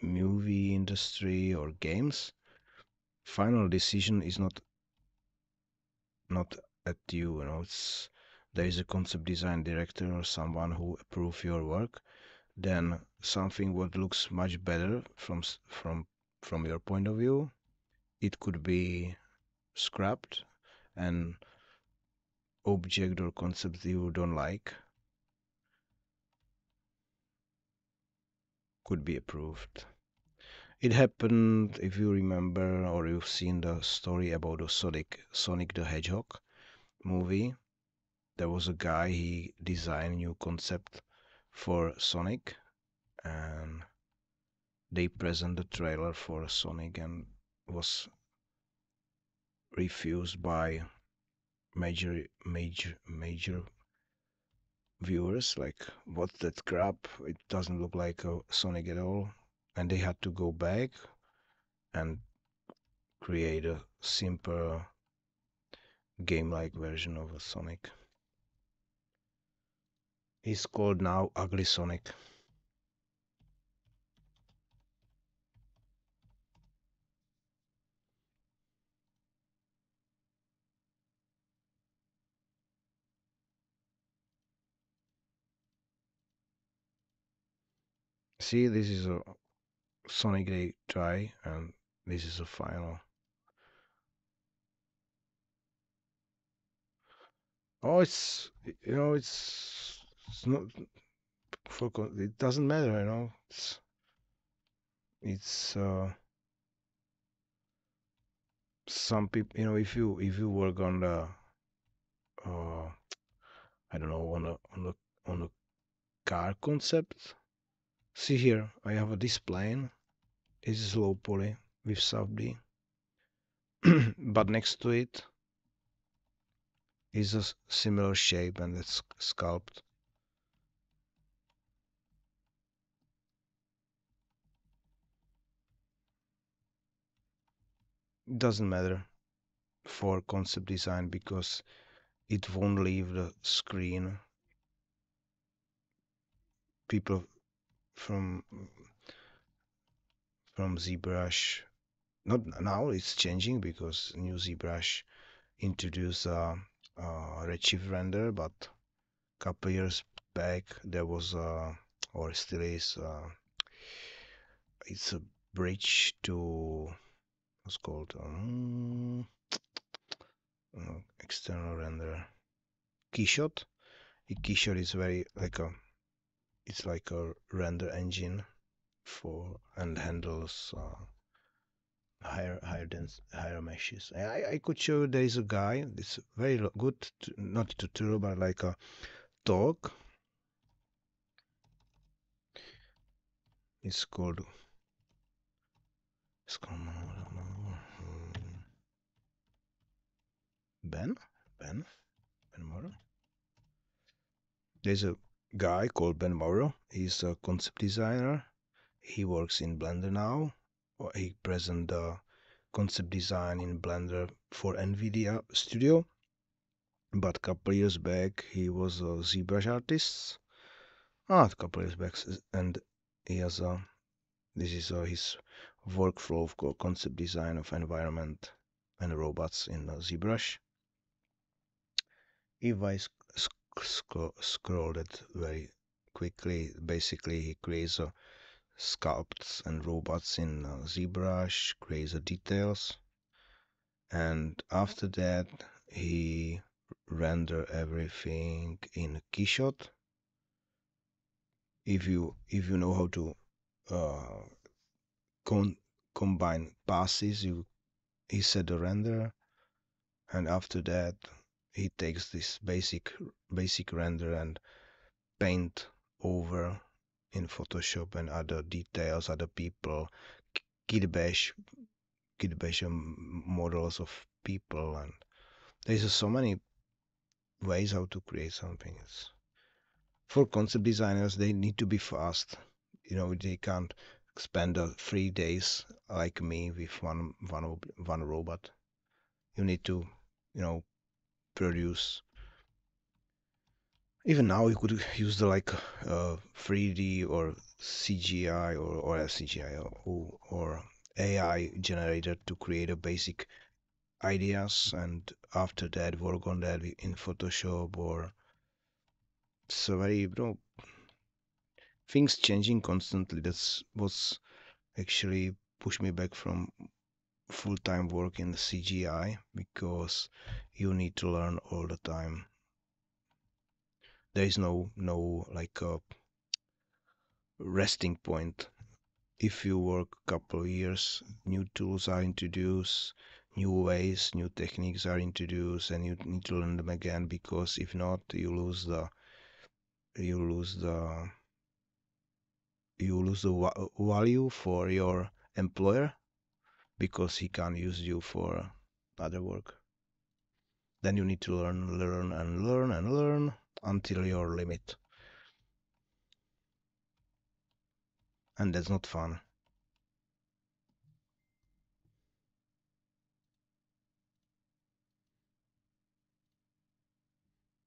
movie industry or games, final decision is not at you. You know, it's there is a concept design director or someone who approve your work. Then something what looks much better from your point of view, it could be scrapped, and object or concept you don't like could be approved. It happened, if you remember or you've seen the story about the Sonic the Hedgehog movie. There was a guy, he designed new concept for Sonic, and they present the trailer for Sonic and was refused by major viewers, like, what's that crap? It doesn't look like a Sonic at all. And they had to go back and create a simple game-like version of a Sonic. He's called now Ugly Sonic. See, this is a Sonic they try, and this is a final. Oh, it's not it doesn't matter, you know. It's some people, you know, if you work on the uh I don't know, on a car concept. See here, I have a displane. This is low poly with soft D. But next to it is a similar shape and it's sculpt. It doesn't matter for concept design because it won't leave the screen. People from ZBrush, not now, it's changing because new ZBrush introduced Redshift render, but a couple years back there was or still is it's a bridge to what's called external render keyshot. A keyshot is very like a it's like a render engine for and handles higher meshes. I could show you there is a guy. It's very good, not tutorial, but like a talk. It's called. It's called Ben. Ben. Ben Morrow. There's a guy called Ben Morrow. He's a concept designer. He works in Blender now. He present concept design in Blender for NVIDIA Studio. But a couple years back, he was a ZBrush artist. A couple years back, and he has a. This is his workflow of concept design of environment and robots in ZBrush. If I scroll it very quickly, basically he creates sculpts and robots in ZBrush, creates the details, and after that he render everything in Keyshot. If you know how to uh, combine passes, he set the render, and after that he takes this basic render and paint over in Photoshop and other details, other people, kit bash models of people, and there's so many ways how to create something. For concept designers, they need to be fast. They can't spend 3 days like me with one robot. You need to, you know, produce. Even now, you could use the 3D or CGI or CGI or AI generator to create a basic ideas, and after that work on that in Photoshop. Or so very, things changing constantly. That's what's actually pushed me back from full-time work in CGI, because you need to learn all the time. There is no like a resting point. If you work a couple of years, new tools are introduced, new ways, new techniques are introduced, and you need to learn them again, because if not, you lose the value for your employer, because he can't use you for other work. Then you need to learn and learn and learn until your limit, and that's not fun.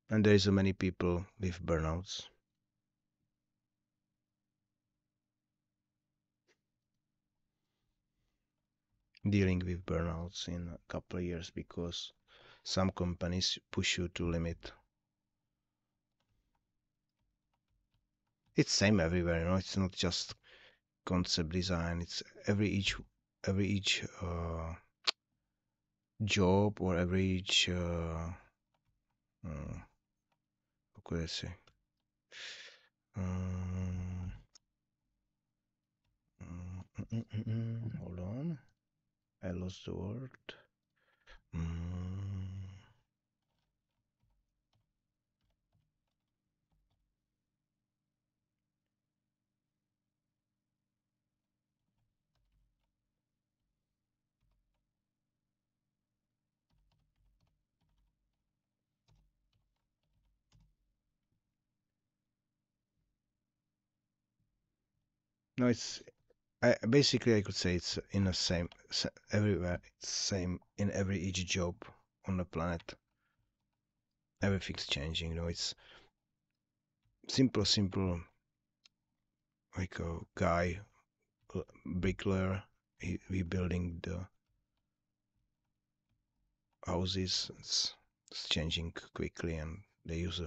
And there is so many people with burnouts, dealing with burnouts in a couple of years, because some companies push you to limit. It's same everywhere, it's not just concept design. It's every each job, or every each how could I say, um, hold on, I lost the word. Mm, no, it's basically I could say it's in the same everywhere. It's same in every each job on the planet. Everything's changing. It's simple, like a guy, bricklayer. He building the houses. It's changing quickly, and they use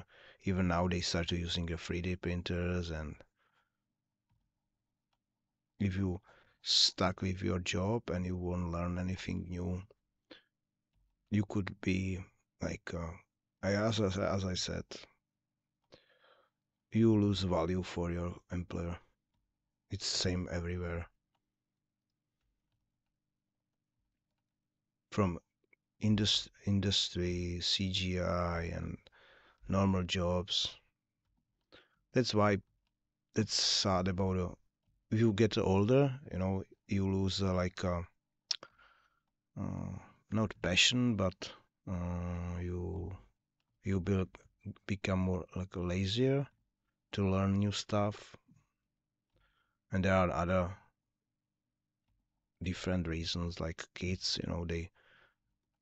even now they start using the 3D printers. And if you stuck with your job and you won't learn anything new, you could be like, as I said, you lose value for your employer. It's same everywhere. from industry, CGI, and normal jobs. That's why that's sad about if you get older, you lose uh, not passion, but you become more like lazier to learn new stuff, and there are other different reasons like kids, they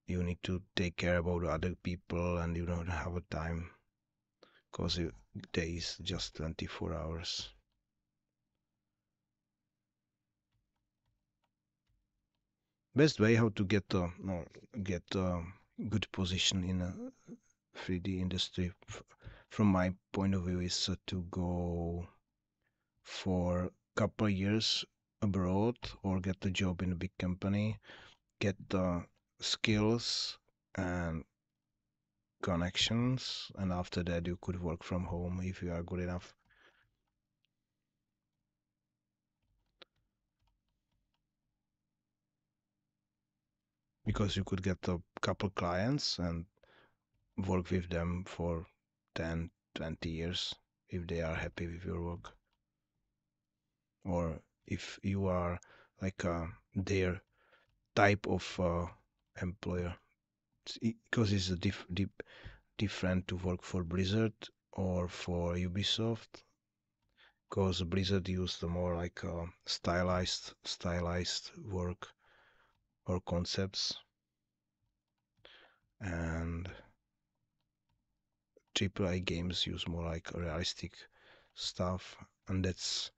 you need to take care about other people and you don't have a time because day is just 24 hours. Best way how to get no, get good position in a 3D industry from my point of view is to go for couple years abroad or get a job in a big company, get the skills and connections, and after that you could work from home if you are good enough. Because you could get a couple clients and work with them for 10, 20 years if they are happy with your work. Or if you are like their type of employer. Because it's a different to work for Blizzard or for Ubisoft. Because Blizzard used the more like stylized work or concepts, and AAA games use more like realistic stuff, and that's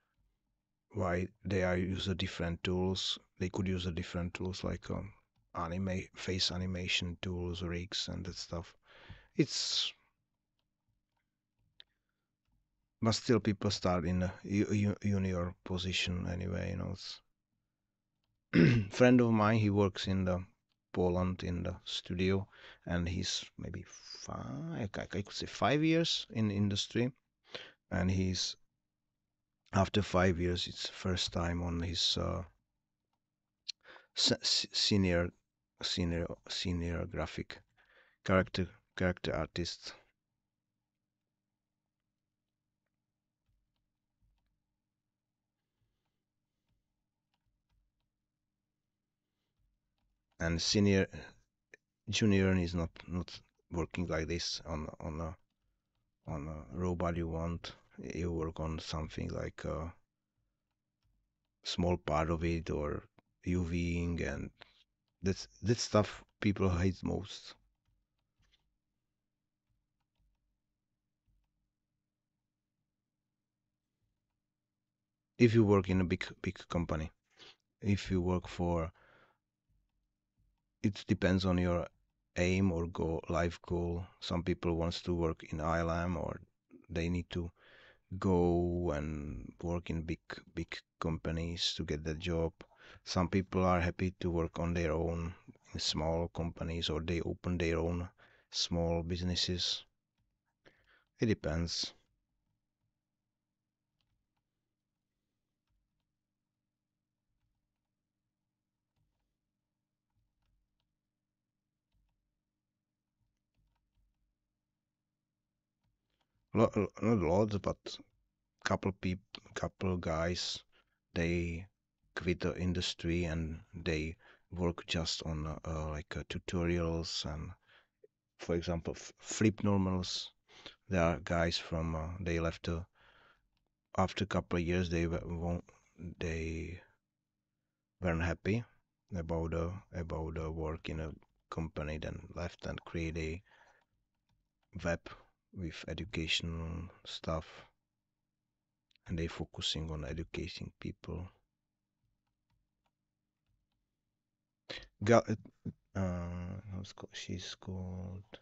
why they are use a different tools. They could use a different tools like face animation tools, rigs, and that stuff. It's but still people start in a junior position anyway. It's friend of mine. He works in the Poland in the studio, and he's maybe I could say 5 years in industry, and he's after 5 years, it's first time on his senior graphic character artist. And senior junior is not working like this on a robot you want. You work on something like a small part of it or UVing, and that's stuff people hate most. If you work in a big company, if you work for, it depends on your aim or life goal. Some people wants to work in ILM, or they need to go and work in big companies to get that job. Some people are happy to work on their own in small companies, or they open their own small businesses. It depends. Not lots, but couple guys, they quit the industry and they work just on tutorials and, for example, flip normals. There are guys from they left after a couple of years. They weren't happy about the work in a company, then left and create a web with educational stuff, and they focusing on educating people. Got she's called.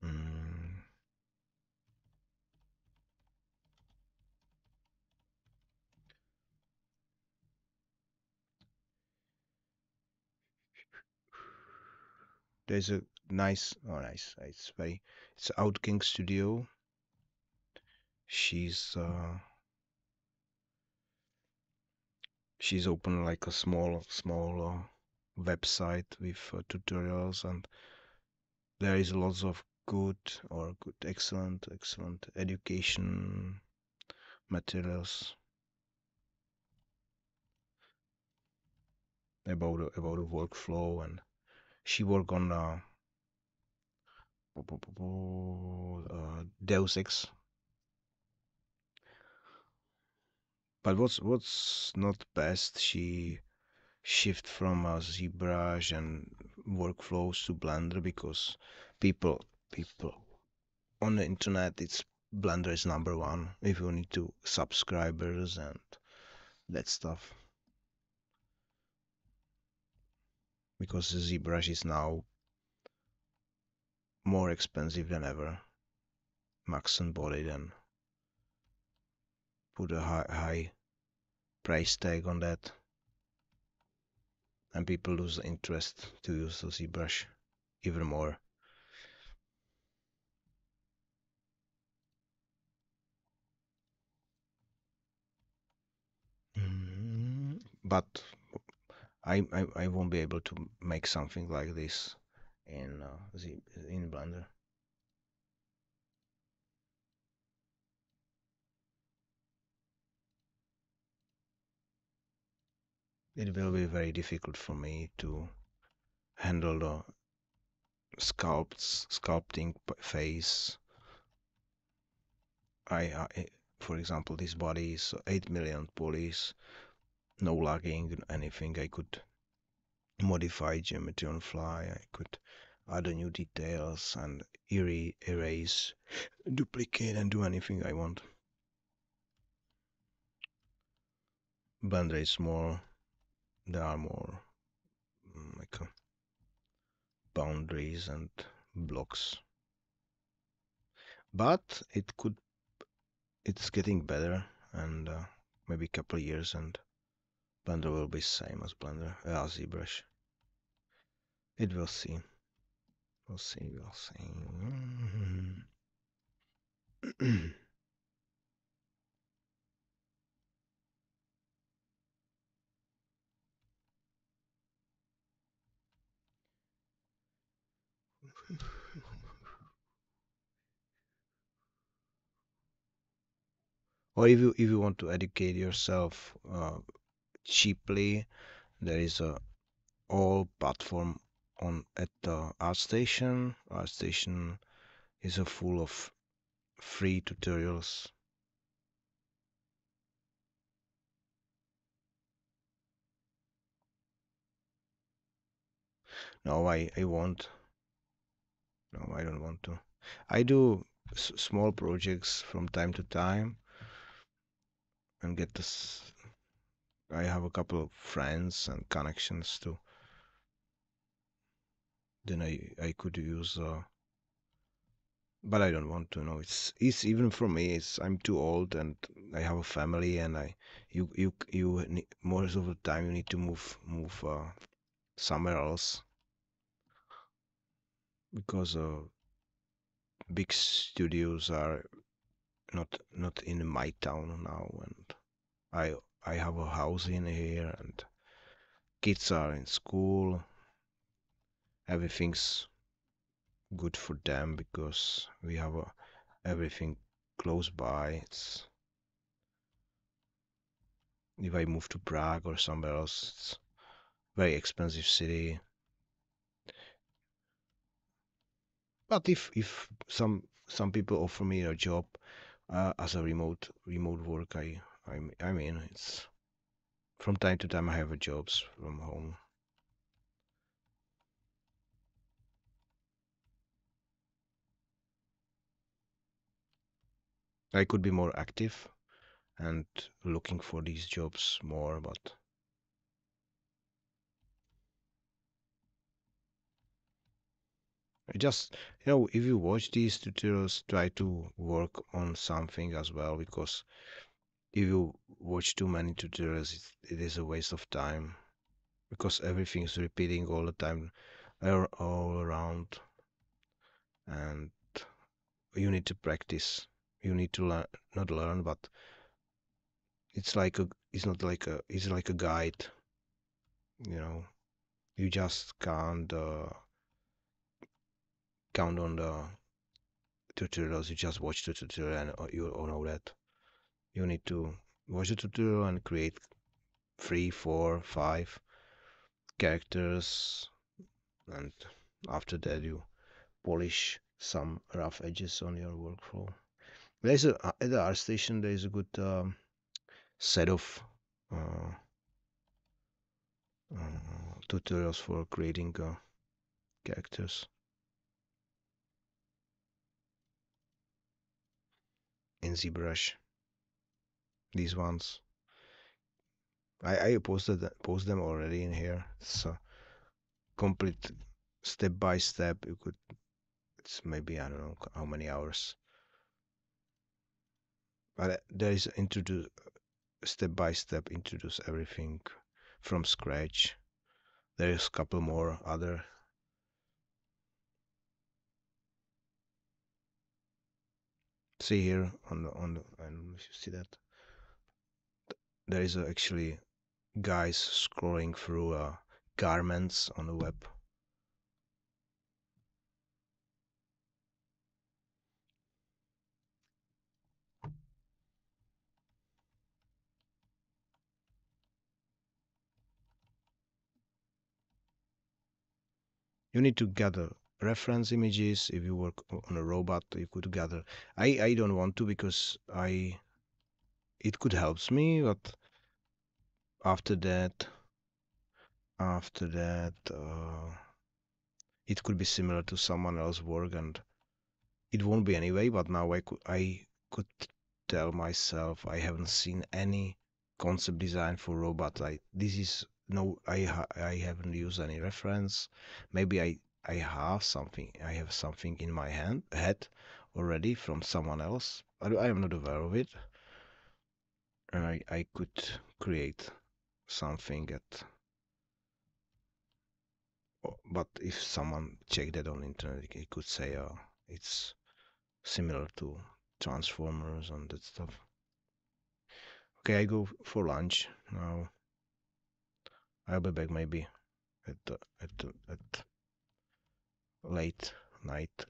Mm, there's a it's Outking Studio. She's she's open like a small website with tutorials, and there is lots of good, excellent education materials about the workflow, and she worked on Deus Ex. But what's not best, she shift from ZBrush and workflows to Blender because people on the internet, it's Blender is number one if you need to subscribers and that stuff, because the ZBrush is now more expensive than ever. Maxon bought it and put a high price tag on that, and people lose interest to use the ZBrush even more. But I won't be able to make something like this in in Blender. It will be very difficult for me to handle the sculpting phase. For example, this body is 8 million polys, no lagging, anything. I could modify geometry on fly. I could add new details and erase, duplicate, and do anything I want. Blender is more. There are more like boundaries and blocks, but it's getting better, and maybe a couple of years and Blender will be same as Blender, ZBrush. It will see. We'll see. We'll see. Or if you want to educate yourself cheaply, there is a all platform on at the ArtStation. ArtStation is a full of free tutorials. No, I won't. No, I don't want to. I do small projects from time to time and get this. I have a couple of friends and connections too. Then I could use, but I don't want to. No, it's even for me. It's I'm too old and I have a family, and you need, most of the time you need to move somewhere else because big studios are not in my town now, and I I have a house in here, and kids are in school. Everything's good for them because we have everything close by. It's if I move to Prague or somewhere else, it's very expensive city. But if some people offer me a job as a remote work, I mean it's from time to time I have a jobs from home. I could be more active and looking for these jobs more, but I just, if you watch these tutorials, try to work on something as well, because if you watch too many tutorials, it is a waste of time because everything is repeating all the time, all around, and you need to practice. You need to learn, not learn, but it's like a, it's not like a, it's like a guide, you know. You just can't count on the tutorials. You just watch the tutorial and you all know that. You need to watch the tutorial and create 3, 4, 5 characters, and after that you polish some rough edges on your workflow. There's a at the ArtStation there is a good set of uh, tutorials for creating characters in ZBrush. These ones I post them already in here. It's a complete step by step. You could it's maybe I don't know how many hours, but there is introduce step by step introduce everything from scratch. There's a couple more other. See here on the I don't know if you see that there is actually guys scrolling through garments on the web. You need to gather reference images. If you work on a robot, you could gather. I don't want to because I it could helps me, but after that it could be similar to someone else's work and it won't be anyway. But now I could tell myself I haven't seen any concept design for robot. Like this is no I haven't used any reference. Maybe I have something. I have something in my head already from someone else. I am not aware of it, and I could create something that. But if someone checked that on internet, he could say, it's similar to Transformers and that stuff. Okay, I go for lunch now. I'll be back maybe at late night.